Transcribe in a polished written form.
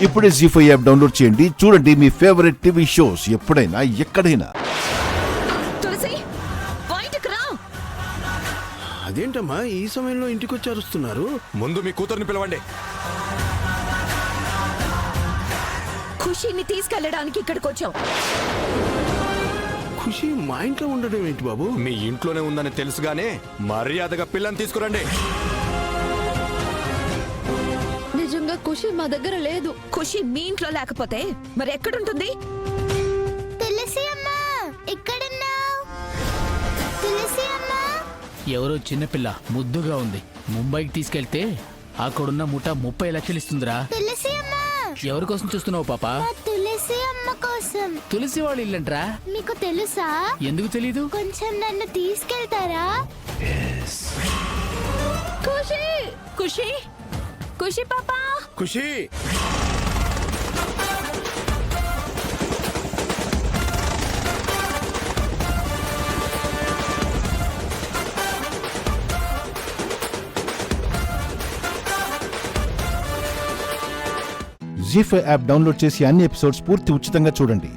ఇప్పుడే జీ5 app download చేయండి. చూడండి మీ ఫేవరెట్ టీవీ షోస్ ఎప్పుడైనా ఎక్కడైనా. తులసి బయటకు రా. అదేంటమ్మా ఈ సమయంలో ఇంటికి వచ్చి అరుస్తున్నారు? ముందు మీ కూతుర్ని పిలవండి. ఖుషీని తీసుకెళ్ళడానికి ఇక్కడికి వచ్చాం. ఖుషి మా ఇంట్లో ఉండడం ఏంటి బాబు? మీ ఇంట్లోనే ఉందని తెలుసుగానే మర్యాదగా పిల్లని తీసుకురండి. నిజంగా ఖుషి మా దగ్గర లేదు. ఖుషి మీ ఇంట్లో లేకపోతే మరి ఎక్కడుంటుంది? తులసి అమ్మా ఎక్కడున్నావ్? తులసి అమ్మా. ఎవరో చిన్నపిల్ల ముద్దుగా ఉంది. ముంబైకి తీసుకెళ్తే అక్కడున్న ముఠ 30 లక్షలు ఇస్తుందిరా. తులసి అమ్మా. ఎవరి కోసం చూస్తున్నావు పాప? తులసి అమ్మ కోసం. తులసి వాళ్ళ ఇల్లంట్రా. మీకు తెలుసా? ఎందుకు తెలీదు? కొంచెం నన్ను తీసుకెళ్తారా? ఖుషి ఖుషి ఖుషి పాపా. ఖుషి జీ5 యాప్ డౌన్లోడ్ చేసి అన్ని ఎపిసోడ్స్ పూర్తి ఉచితంగా చూడండి.